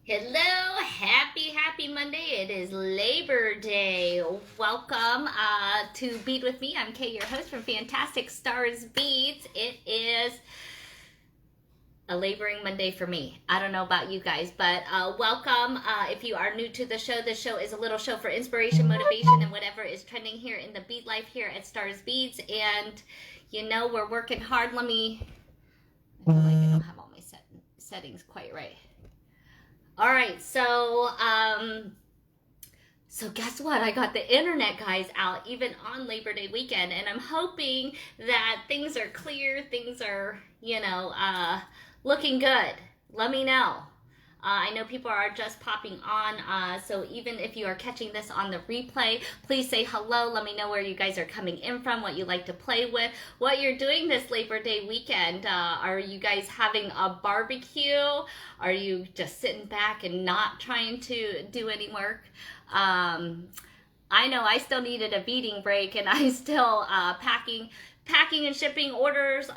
Hello, happy Monday. It is Labor Day. Welcome to Bead with me. I'm Kay, your host from Fantastic Stars Beads. It is a laboring Monday for me. I don't know about you guys, but welcome. If you are new to the show is a little show for inspiration, motivation, and whatever is trending here in the bead life here at Stars Beads. And we're working hard. I feel like I don't have all my settings quite right. All right, so guess what? I got the internet guys out even on Labor Day weekend, and I'm hoping that things are clear, things are, looking good. Let me know. I know people are just popping on, so even if you are catching this on the replay, please say hello. Let me know where you guys are coming in from, what you like to play with, what you're doing this Labor Day weekend. Are you guys having a barbecue? Are you just sitting back and not trying to do any work? I know I still needed a beading break, and I still packing and shipping orders,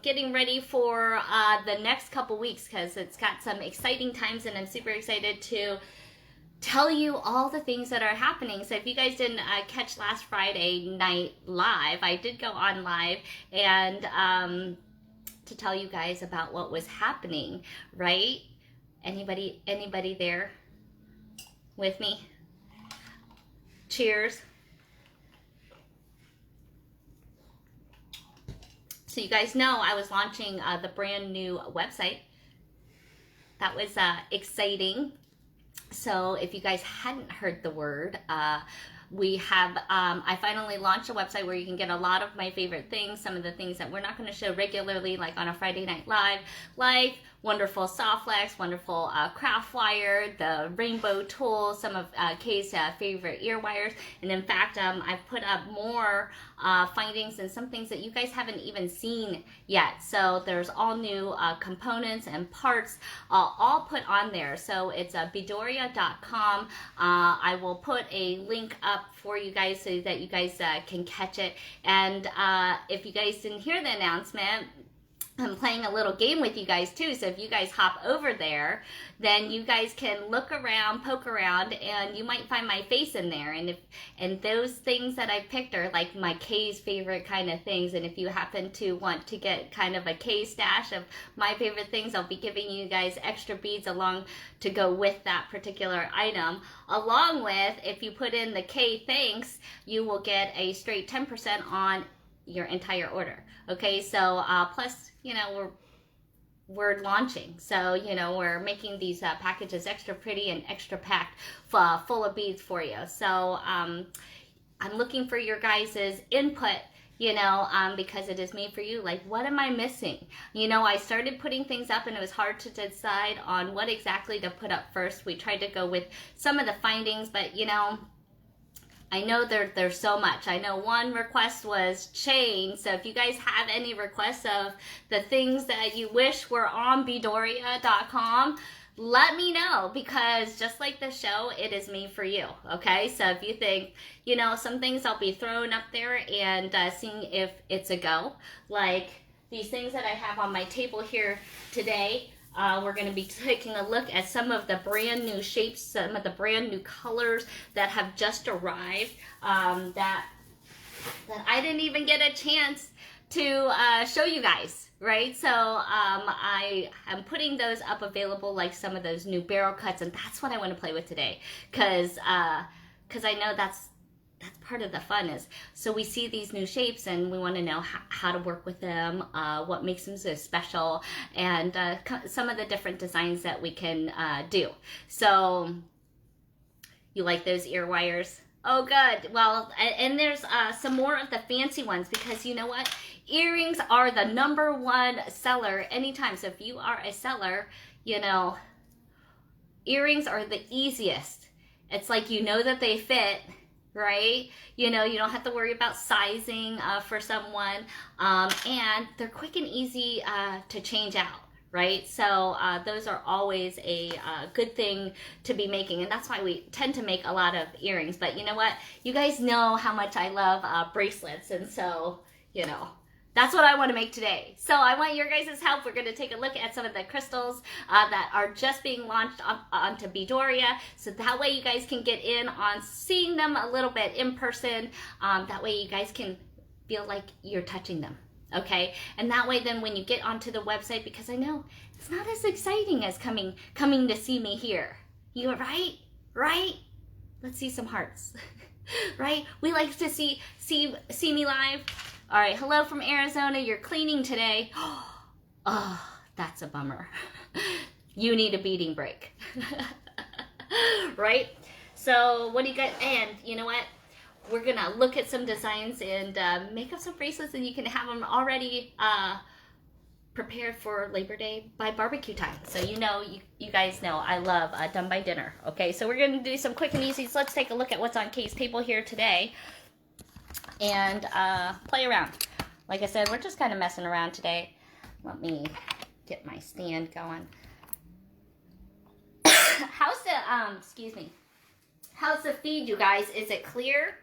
getting ready for the next couple weeks because it's got some exciting times, and I'm super excited to tell you all the things that are happening. So if you guys didn't catch last Friday night live, I did go on live and to tell you guys about what was happening, right? Anybody there with me? Cheers. So you guys know I was launching the brand new website. That was exciting. So if you guys hadn't heard the word, we have, I finally launched a website where you can get a lot of my favorite things, some of the things that we're not going to show regularly, like on a Friday Night Live, like wonderful soft flex, wonderful craft wire, the rainbow tool, some of Kay's favorite ear wires. And in fact, I've put up more findings and some things that you guys haven't even seen yet. So there's all new components and parts all put on there. So it's beadoria.com. I will put a link up for you guys so that you guys can catch it. And if you guys didn't hear the announcement, I'm playing a little game with you guys too. So if you guys hop over there, then you guys can look around, poke around, and you might find my face in there. And those things that I picked are like my Kay's favorite kind of things. And if you happen to want to get kind of a K stash of my favorite things, I'll be giving you guys extra beads along to go with that particular item. Along with, if you put in the K thanks, you will get a straight 10% on your entire order. Okay, so plus, we're launching, so we're making these packages extra pretty and extra packed full of beads for you. So I'm looking for your guys' input, because it is made for you. Like, what am I missing? I started putting things up and it was hard to decide on what exactly to put up first. We tried to go with some of the findings, but I know there's so much. I know one request was chain. So if you guys have any requests of the things that you wish were on beadoria.com, let me know, because just like the show, it is made for you. Okay, so if you think, some things, I'll be throwing up there and seeing if it's a go. Like these things that I have on my table here today. We're going to be taking a look at some of the brand new shapes, some of the brand new colors that have just arrived, that I didn't even get a chance to show you guys, right? So I am putting those up available, like some of those new barrel cuts, and that's what I want to play with today, because I know that's part of the fun. Is so we see these new shapes and we want to know how to work with them, what makes them so special, and some of the different designs that we can do. So you like those ear wires? Oh, good. Well, and there's some more of the fancy ones, because you know what? Earrings are the #1 seller anytime. So if you are a seller, earrings are the easiest. It's like, that they fit, right? You don't have to worry about sizing for someone, and they're quick and easy to change out, right? So those are always a good thing to be making, and that's why we tend to make a lot of earrings. But you know what? You guys know how much I love bracelets, and so That's what I want to make today. So I want your guys' help. We're going to take a look at some of the crystals that are just being launched onto Beadoria. So that way you guys can get in on seeing them a little bit in person. That way you guys can feel like you're touching them. Okay? And that way then when you get onto the website, because I know it's not as exciting as coming to see me here. You're right? Right? Let's see some hearts. Right? We like to see me live. All right, hello from Arizona. You're cleaning today. Oh, that's a bummer. You need a beading break. Right? So what do you guys, and you know what? We're gonna look at some designs and make up some bracelets, and you can have them already prepared for Labor Day by barbecue time. So you guys know I love done by dinner. Okay, so we're gonna do some quick and easies. Let's take a look at what's on Kay's table here today and play around. Like I said, we're just kind of messing around today. Let me get my stand going. How's the excuse me, how's the feed, you guys? Is it clear?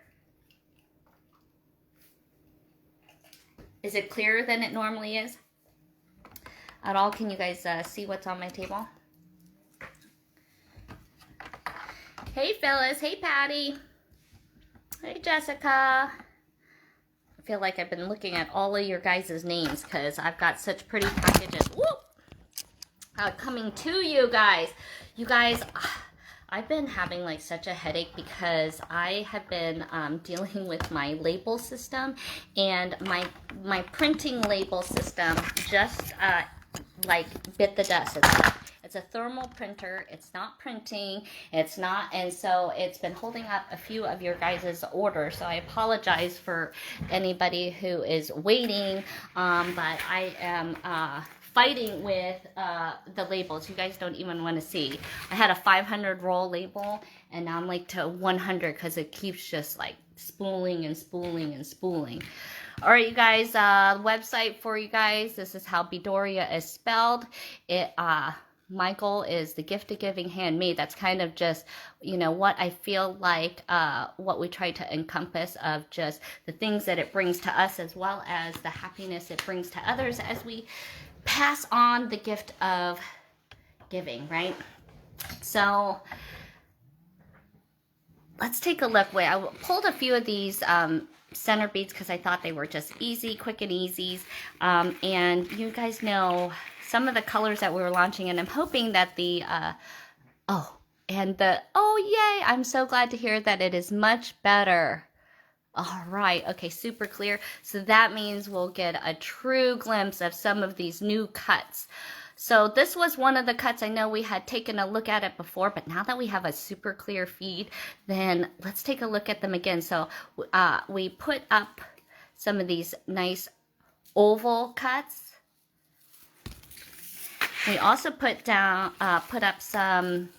Is it clearer than it normally is at all? Can you guys see what's on my table? Hey Phyllis, hey Patty, hey Jessica. I feel like I've been looking at all of your guys' names because I've got such pretty packages. Whoop! Coming to you guys. You guys, I've been having like such a headache because I have been dealing with my label system, and my printing label system just like bit the dust. It's a thermal printer. It's not printing. It's not, and so it's been holding up a few of your guys' orders. So I apologize for anybody who is waiting, but I am fighting with the labels. You guys don't even want to see. I had a 500 roll label, and now I'm like to 100 because it keeps just like spooling and spooling and spooling. All right, you guys, website for you guys. This is how Beadoria is spelled. It my goal is the gift of giving handmade. That's kind of just, what I feel like, what we try to encompass of just the things that it brings to us, as well as the happiness it brings to others as we pass on the gift of giving, right? So let's take a look. Wait, I pulled a few of these center beads because I thought they were just easy, quick and easies. And you guys know some of the colors that we were launching, and I'm hoping that oh yay, I'm so glad to hear that it is much better. All right, okay, super clear. So that means we'll get a true glimpse of some of these new cuts. So this was one of the cuts. I know we had taken a look at it before, but now that we have a super clear feed, then let's take a look at them again. So we put up some of these nice oval cuts. We also put up some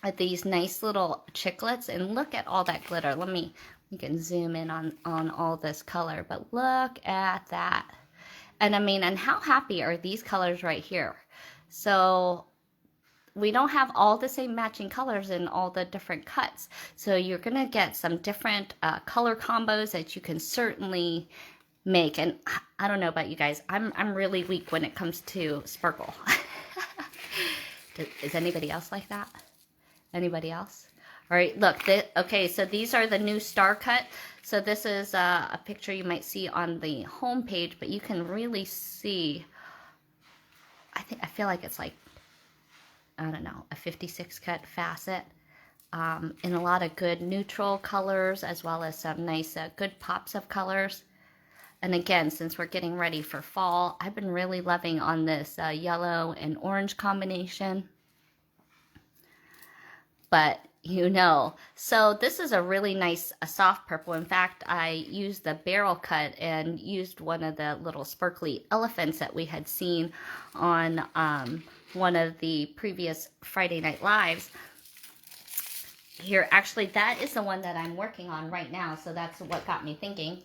of these nice little chiclets, and look at all that glitter. We can zoom in on all this color, but look at that. And I mean, and how happy are these colors right here? So we don't have all the same matching colors in all the different cuts. So you're gonna get some different color combos that you can certainly make. And I don't know about you guys, I'm really weak when it comes to sparkle. Is anybody else like that? Anybody else? All right, look, okay, so these are the new star cut. So this is a picture you might see on the home page, but you can really see, I feel like it's like, I don't know, a 56 cut facet in a lot of good neutral colors, as well as some nice good pops of colors. And again, since we're getting ready for fall, I've been really loving on this yellow and orange combination. But so this is a really nice soft purple. In fact, I used the barrel cut and used one of the little sparkly elephants that we had seen on one of the previous Friday Night Lives. Here, actually, that is the one that I'm working on right now, so that's what got me thinking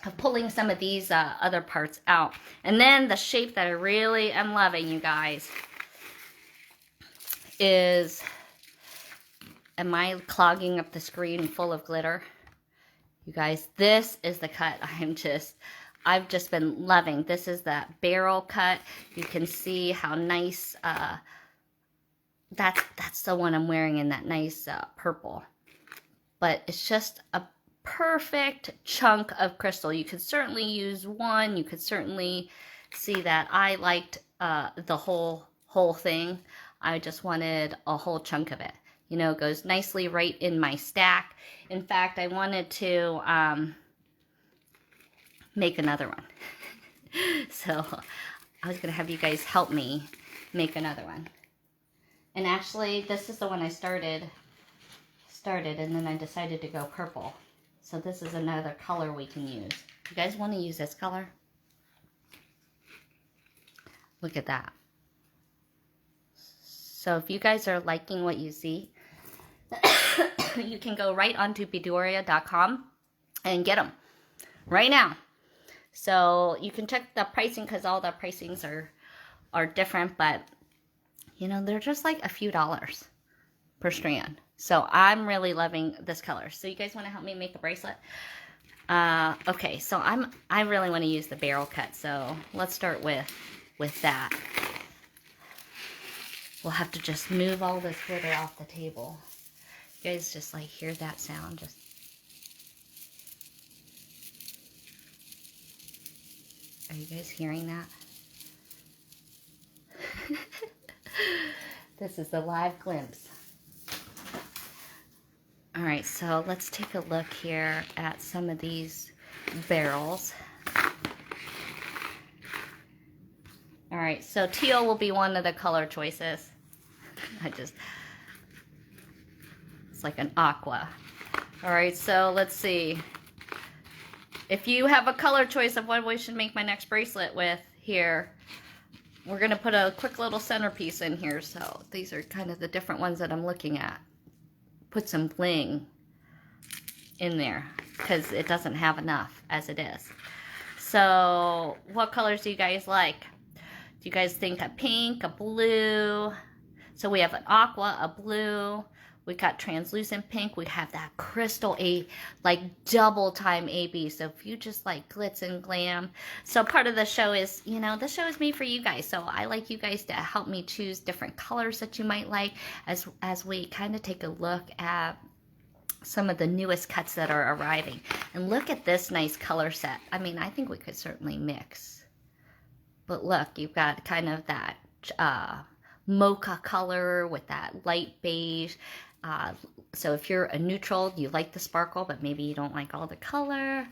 of pulling some of these other parts out. And then the shape that I really am loving, you guys, is, am I clogging up the screen full of glitter? You guys, this is the cut I've just been loving. This is that barrel cut. You can see how nice, that's the one I'm wearing in that nice purple. But it's just a perfect chunk of crystal. You could certainly use one. You could certainly see that I liked the whole thing. I just wanted a whole chunk of it. You know, it goes nicely right in my stack. In fact, I wanted to make another one. So I was going to have you guys help me make another one. And actually, this is the one I started and then I decided to go purple. So this is another color we can use. You guys want to use this color? Look at that. So if you guys are liking what you see, you can go right onto beadoria.com and get them right now. So you can check the pricing because all the pricings are different, but you know, they're just like a few dollars per strand. So I'm really loving this color. So you guys want to help me make the bracelet? Okay, so I really want to use the barrel cut. So let's start with that. We'll have to just move all this glitter off the table. You guys just like hear that sound? Just are you guys hearing that? This is the live glimpse. All right, so let's take a look here at some of these barrels. All right, so teal will be one of the color choices. It's like an aqua. All right, so let's see. If you have a color choice of what we should make my next bracelet with here, we're gonna put a quick little centerpiece in here. So these are kind of the different ones that I'm looking at. Put some bling in there because it doesn't have enough as it is. So what colors do you guys like? Do you guys think a pink, a blue? So we have an aqua, a blue. We got translucent pink. We have that crystal like double time AB. So if you just like glitz and glam. So part of the show is, you know, the show is made for you guys. So I like you guys to help me choose different colors that you might like as we kind of take a look at some of the newest cuts that are arriving. And look at this nice color set. I mean, I think we could certainly mix. But look, you've got kind of that mocha color with that light beige. So if you're a neutral, you like the sparkle, but maybe you don't like all the color,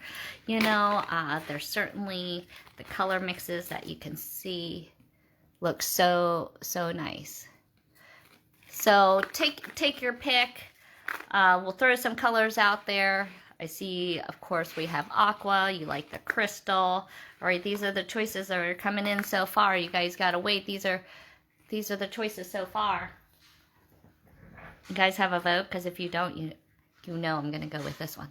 you know, there's certainly the color mixes that you can see look so nice. So take your pick. We'll throw some colors out there. I see, of course, we have aqua. You like the crystal. All right, these are the choices that are coming in so far. You guys gotta wait. These are the choices so far. You guys have a vote? Because if you don't, you know I'm going to go with this one.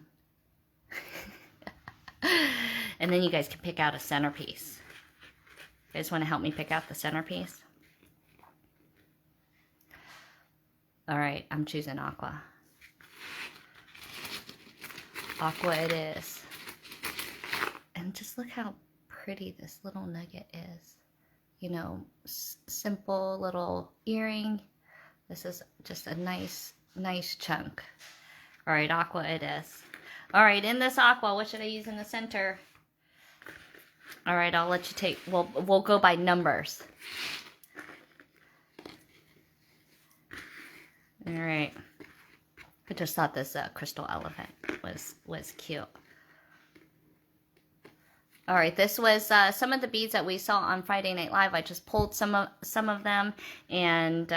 And then you guys can pick out a centerpiece. You guys want to help me pick out the centerpiece? All right, I'm choosing aqua. Aqua it is. And just look how pretty this little nugget is. You know, simple little earring. This is just a nice chunk. All right, aqua it is. All right, in this aqua, what should I use in the center? All right, I'll let you take, we'll go by numbers. All right. I just thought this crystal elephant was cute. All right, this was some of the beads that we saw on Friday Night Live. I just pulled some of them and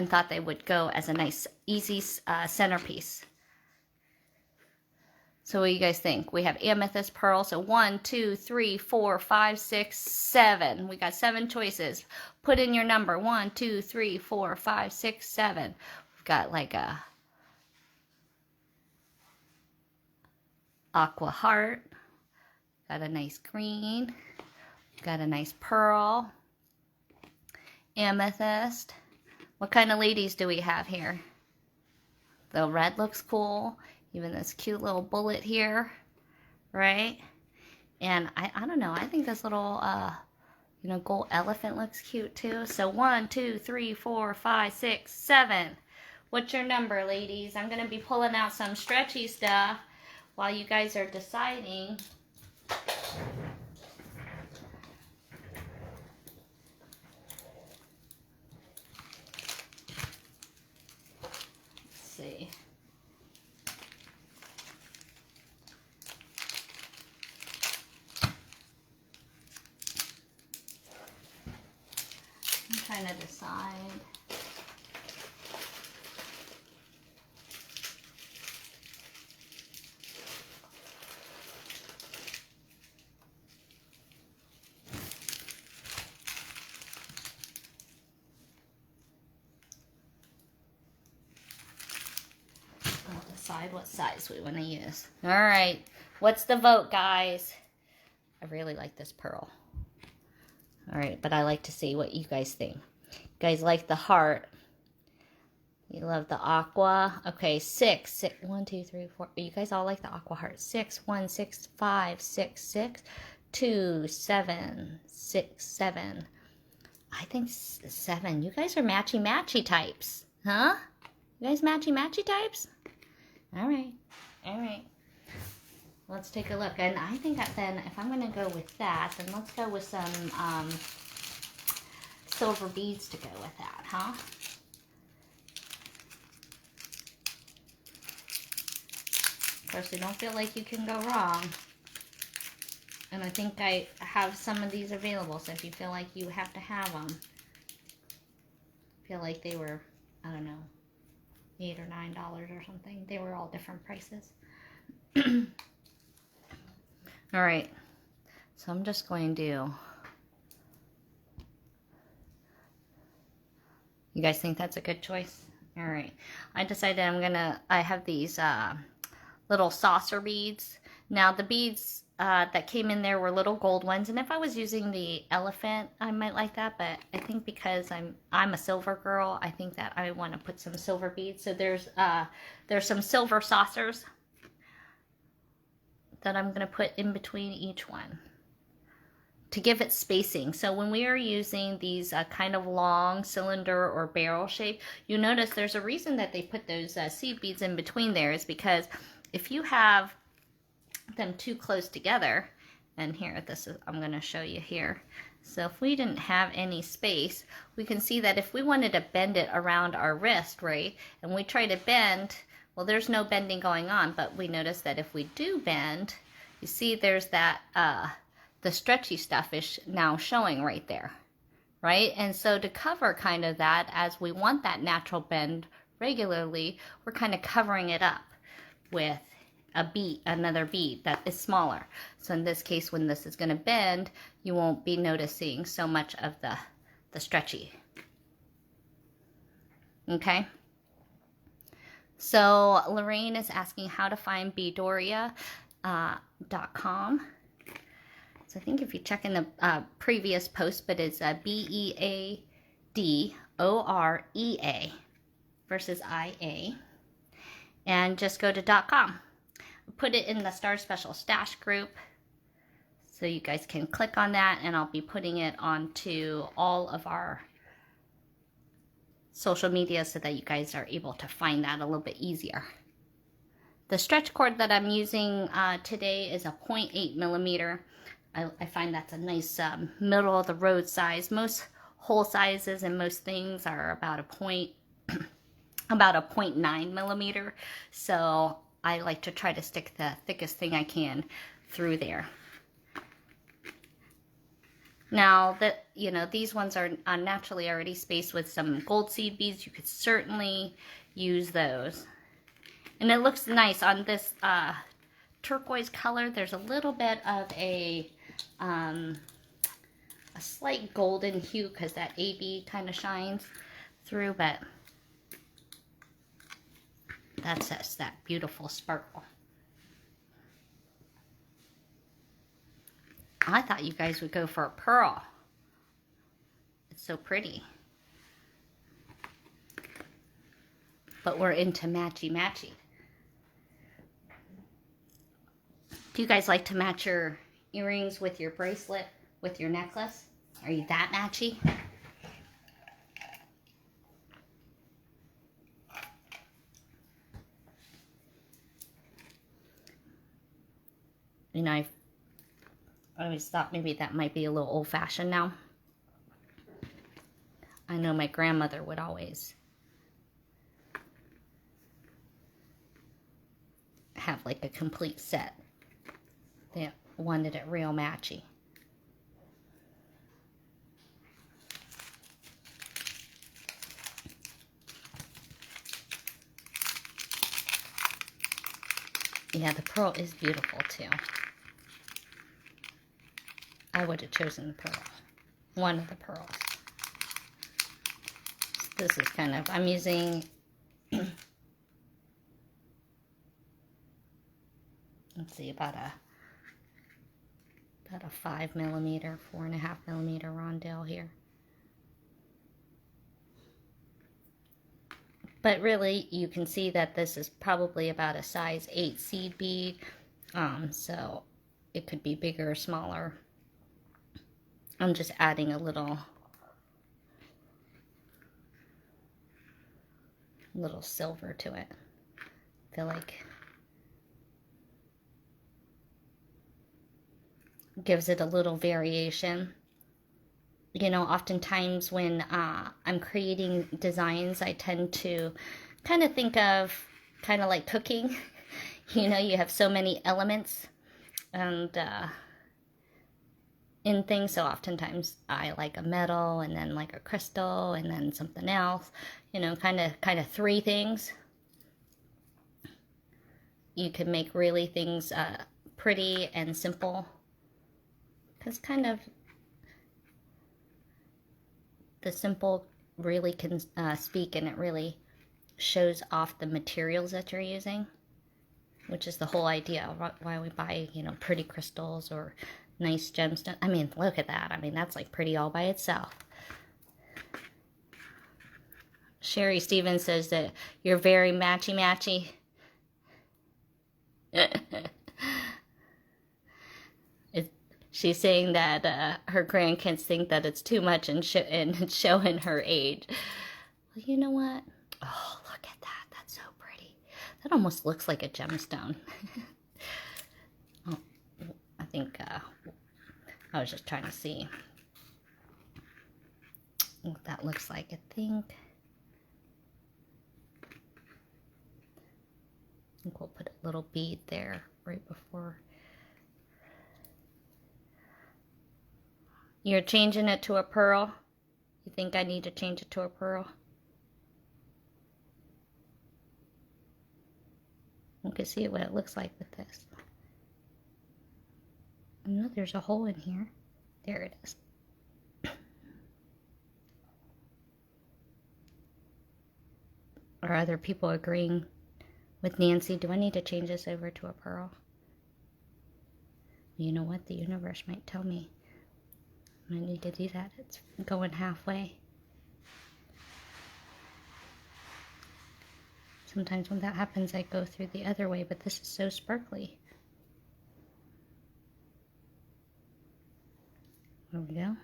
thought they would go as a nice, easy centerpiece. So what do you guys think? We have amethyst pearl. So 1, 2, 3, 4, 5, 6, 7. We got 7 choices. Put in your number. 1, 2, 3, 4, 5, 6, 7. We've got like a aqua heart. Got a nice green. Got a nice pearl. Amethyst. What kind of ladies do we have here? The red looks cool. Even this cute little bullet here, right? And I don't know, I think this little, you know, gold elephant looks cute too. So 1, 2, 3, 4, 5, 6, 7. What's your number, ladies? I'm going to be pulling out some stretchy stuff while you guys are deciding. Let's see. I'm trying to decide. Decide what size we want to use. All right, what's the vote, guys? I really like this pearl. All right, but I like to see what you guys think. You guys like the heart. You love the aqua. Okay, 6. 1, 2, 3, 4. You guys all like the aqua heart. 6, 1, 6, 5, 6, 6, 2, 7, 6, 7. I think 7. You guys are matchy-matchy types. Huh? You guys matchy-matchy types? All right. All right. Let's take a look. And I think that then, if I'm going to go with that, then let's go with some silver beads to go with that, huh? Of course, you don't feel like you can go wrong. And I think I have some of these available, so if you feel like you have to have them, I feel like they were, I don't know, $8 or $9 or something. They were all different prices. All right, so I'm just going to, you guys think that's a good choice? All right, I decided I have these little saucer beads. Now the beads that came in there were little gold ones, and if I was using the elephant, I might like that, but I think because I'm a silver girl, I think that I want to put some silver beads. So there's some silver saucers that I'm going to put in between each one to give it spacing. So when we are using these kind of long cylinder or barrel shape, you notice there's a reason that they put those seed beads in between there, is because if you have them too close together, and here, I'm going to show you here. So if we didn't have any space, we can see that if we wanted to bend it around our wrist, right, and we try to bend, well, there's no bending going on, but we notice that if we do bend, you see there's that, the stretchy stuff is now showing right there, right? And so to cover kind of that, as we want that natural bend regularly, we're kind of covering it up with a bead, another bead that is smaller. So in this case, when this is going to bend, you won't be noticing so much of the stretchy. Okay? So Lorraine is asking how to find beadoria.com. So I think if you check in the previous post, but it's BEADOREA versus IA. And just go to .com. Put it in the Star Special Stash group, so you guys can click on that, and I'll be putting it onto all of our social media so that you guys are able to find that a little bit easier. The stretch cord that I'm using today is a 0.8 millimeter. I find that's a nice middle of the road size. Most hole sizes and most things are about a 0.9 millimeter. So I like to try to stick the thickest thing I can through there. Now that, you know, these ones are naturally already spaced with some gold seed beads. You could certainly use those. And it looks nice on this turquoise color. There's a little bit of a slight golden hue because that AB kind of shines through, but that's just that beautiful sparkle. I thought you guys would go for a pearl. It's so pretty. but we're into matchy-matchy. Do you guys like to match your earrings with your bracelet, with your necklace? Are you that matchy? You know, I always thought maybe that might be a little old-fashioned now. I know my grandmother would always have like a complete set. They wanted it real matchy. Yeah, the pearl is beautiful too. I would have chosen the pearl. One of the pearls. This is kind of, I'm using, let's see, about a 5mm, 4.5mm rondelle here. But really, you can see that this is probably about a size 8 seed bead. So it could be bigger or smaller. I'm just adding a little silver to it. I feel like gives it a little variation. You know, oftentimes when I'm creating designs, I tend to kind of think of kind of like cooking. You know, you have so many elements and in things, so oftentimes I like a metal and then like a crystal and then something else. You know, kind of 3 things. You can make really things pretty and simple. Because kind of the simple really can speak, and it really shows off the materials that you're using, which is the whole idea why we buy, you know, pretty crystals or nice gemstones. I mean, look at that. I mean, that's like pretty all by itself. Sherry Stevens says that you're very matchy-matchy. She's saying that her grandkids think that it's too much and showing her age. Well, you know what? Oh, look at that. That's so pretty. That almost looks like a gemstone. Oh, I think I was just trying to see what that looks like. I think we'll put a little bead there right before. You're changing it to a pearl? You think I need to change it to a pearl? You can see what it looks like with this. No, there's a hole in here. There it is. Are other people agreeing with Nancy? Do I need to change this over to a pearl? You know what? The universe might tell me I need to do that. It's going halfway. Sometimes when that happens, I go through the other way, but this is so sparkly. There we go.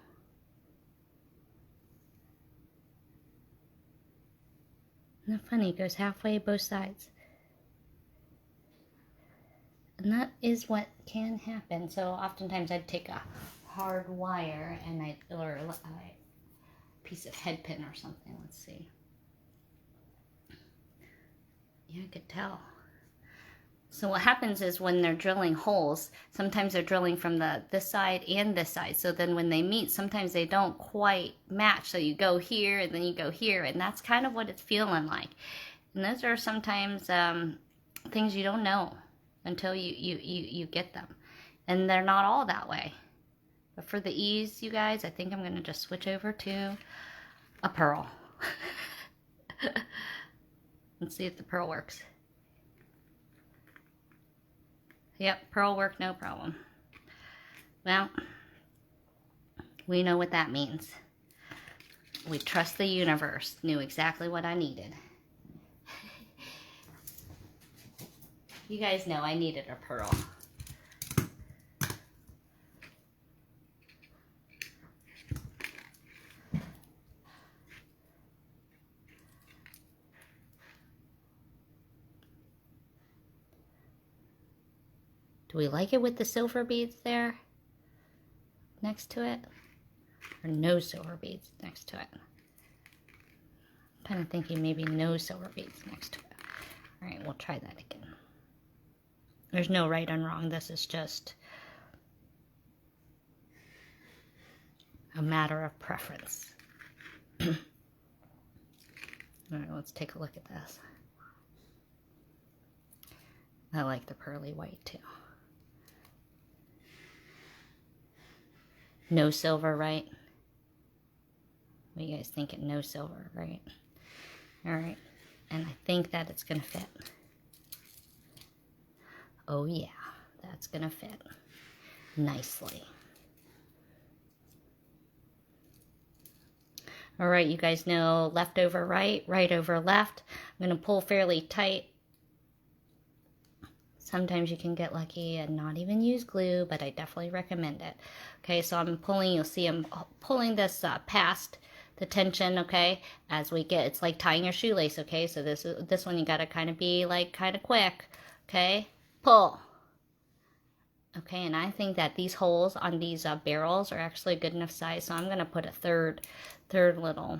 Isn't that funny? It goes halfway both sides. And that is what can happen. So oftentimes I'd take a hard wire and or a piece of head pin or something. Let's see. Yeah, I could tell. So what happens is when they're drilling holes, sometimes they're drilling from this side and this side. So then when they meet, sometimes they don't quite match. So you go here and then you go here, and that's kind of what it's feeling like. And those are sometimes things you don't know until you get them. And they're not all that way. But for the ease, you guys, I think I'm going to just switch over to a pearl. Let's see if the pearl works. Yep, pearl work, no problem. Well, we know what that means. We trust the universe knew exactly what I needed. You guys know I needed a pearl. Do we like it with the silver beads there next to it? Or no silver beads next to it? I'm kind of thinking maybe no silver beads next to it. All right, we'll try that again. There's no right and wrong. This is just a matter of preference. All right, let's take a look at this. I like the pearly white too. No silver, right? What are you guys thinking? No silver, right? All right, and I think that it's gonna fit. Oh yeah, that's gonna fit nicely. All right, you guys know left over right, right over left. I'm gonna pull fairly tight. Sometimes you can get lucky and not even use glue, but I definitely recommend it. Okay, so I'm pulling, you'll see I'm pulling this past the tension, okay, as we get, it's like tying your shoelace, okay, so this one you gotta kind of be like kind of quick, okay, pull. Okay, and I think that these holes on these barrels are actually a good enough size, so I'm gonna put a third little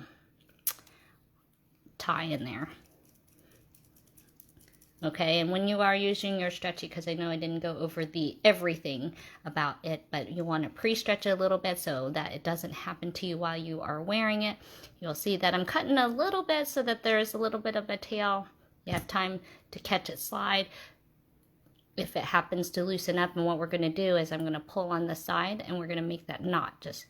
tie in there. Okay, and when you are using your stretchy, because I know I didn't go over everything about it, but you want to pre-stretch it a little bit so that it doesn't happen to you while you are wearing it. You'll see that I'm cutting a little bit so that there's a little bit of a tail. You have time to catch it slide if it happens to loosen up. And what we're going to do is I'm going to pull on the side and we're going to make that knot just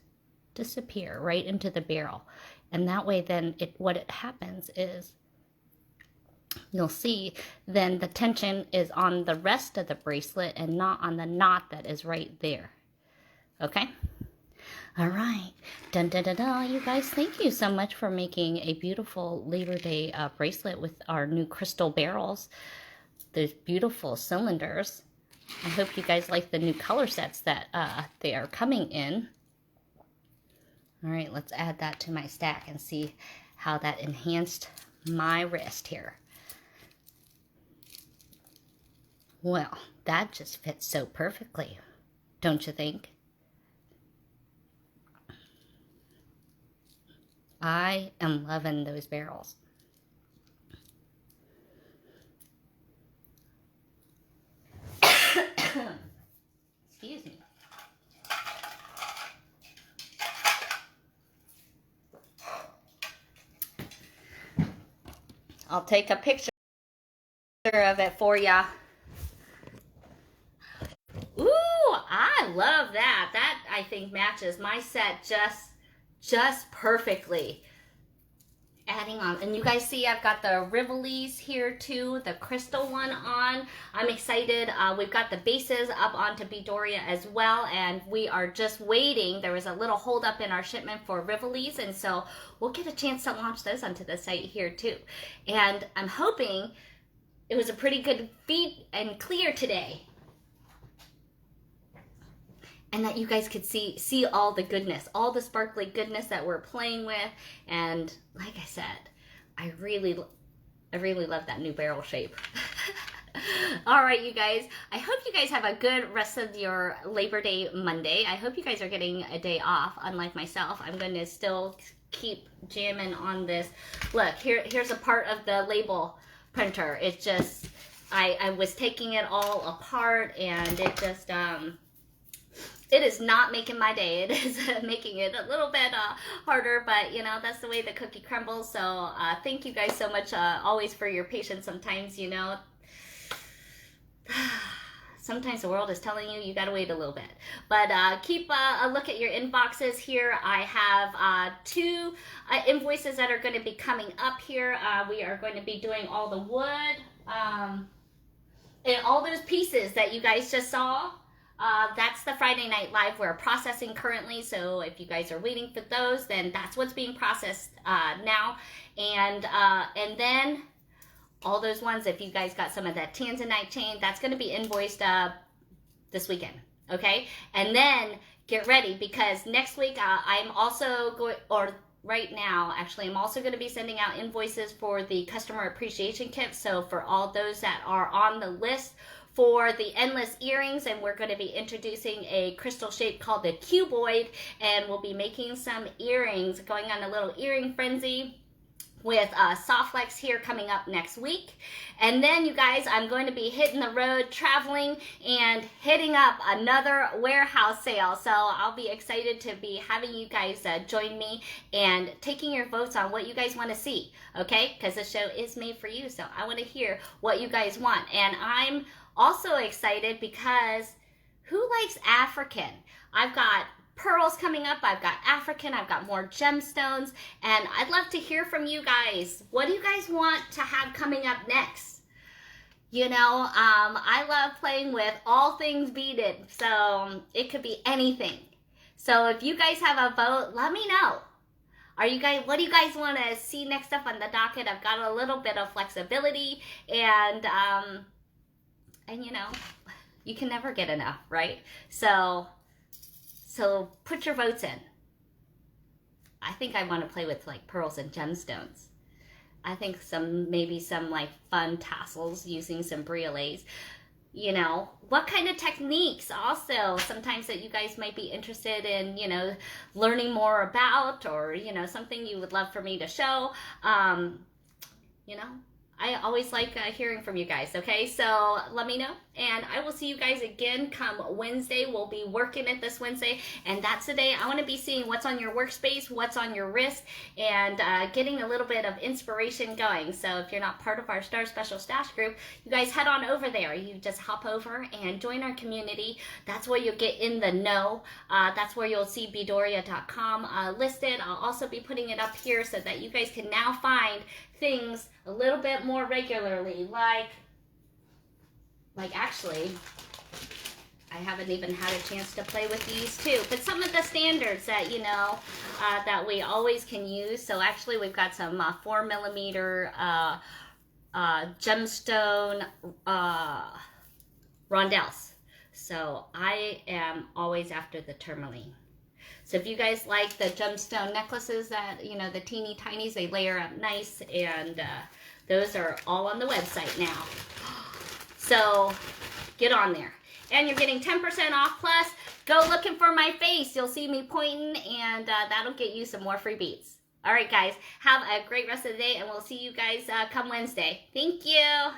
disappear right into the barrel. And that way then what happens is you'll see then the tension is on the rest of the bracelet and not on the knot that is right there. Okay? All right. Dun, dun, dun, dun. You guys, thank you so much for making a beautiful Labor Day bracelet with our new crystal barrels. Those beautiful cylinders. I hope you guys like the new color sets that they are coming in. All right, let's add that to my stack and see how that enhanced my wrist here. Well, that just fits so perfectly, don't you think? I am loving those barrels. Excuse me. I'll take a picture of it for ya. Ooh, I love that. That, I think, matches my set just perfectly. Adding on, and you guys see I've got the Rivolis here too, the crystal one on. I'm excited. We've got the bases up onto Beadoria as well, and we are just waiting. There was a little hold up in our shipment for Rivolis, and so we'll get a chance to launch those onto the site here too. And I'm hoping it was a pretty good feed and clear today, and that you guys could see all the goodness, all the sparkly goodness that we're playing with. And like I said, I really love that new barrel shape. All right, you guys, I hope you guys have a good rest of your Labor Day Monday. I hope you guys are getting a day off, unlike myself. I'm going to still keep jamming on this. Look, here's a part of the label printer. It just, I was taking it all apart, and it just, it is not making my day. It is making it a little bit harder, but you know, that's the way the cookie crumbles. So thank you guys so much always for your patience. Sometimes, you know, sometimes the world is telling you you gotta wait a little bit. But keep a look at your inboxes here. I have 2 invoices that are going to be coming up here. We are going to be doing all the wood and all those pieces that you guys just saw. That's the Friday Night Live we're processing currently, so if you guys are waiting for those, then that's what's being processed now. And then all those ones. If you guys got some of that tanzanite chain, that's going to be invoiced this weekend, okay? And then get ready, because next week I'm also going, or right now, actually, I'm also going to be sending out invoices for the customer appreciation kit. So for all those that are on the list for the endless earrings, and we're going to be introducing a crystal shape called the cuboid, and we'll be making some earrings, going on a little earring frenzy with Soft Flex here coming up next week. And then, you guys, I'm going to be hitting the road, traveling, and hitting up another warehouse sale. So I'll be excited to be having you guys join me and taking your votes on what you guys want to see, okay? Because the show is made for you, so I want to hear what you guys want. And I'm also excited because who likes African? I've got pearls coming up, I've got African, I've got more gemstones, and I'd love to hear from you guys. What do you guys want to have coming up next? You know, I love playing with all things beaded, so it could be anything. So if you guys have a vote, let me know. What do you guys want to see next up on the docket? I've got a little bit of flexibility, and you know, you can never get enough, right? So put your votes in. I think I want to play with like pearls and gemstones. I think maybe some like fun tassels using some briolets. You know, what kind of techniques also sometimes that you guys might be interested in, you know, learning more about, or, you know, something you would love for me to show. You know, I always like hearing from you guys, okay? So let me know, and I will see you guys again come Wednesday. We'll be working it this Wednesday, and that's the day I want to be seeing what's on your workspace, what's on your wrist, and getting a little bit of inspiration going. So if you're not part of our Star Special Stash group, you guys head on over there. You just hop over and join our community. That's where you'll get in the know. That's where you'll see beadoria.com listed. I'll also be putting it up here so that you guys can now find things a little bit more regularly, like actually, I haven't even had a chance to play with these too, but some of the standards that, you know, that we always can use. So actually we've got some 4mm gemstone rondelles. So I am always after the tourmaline. So if you guys like the gemstone necklaces that, you know, the teeny tinies, they layer up nice, and those are all on the website now. So get on there. And you're getting 10% off, plus go looking for my face. You'll see me pointing, and that'll get you some more free beads. All right, guys, have a great rest of the day, and we'll see you guys come Wednesday. Thank you.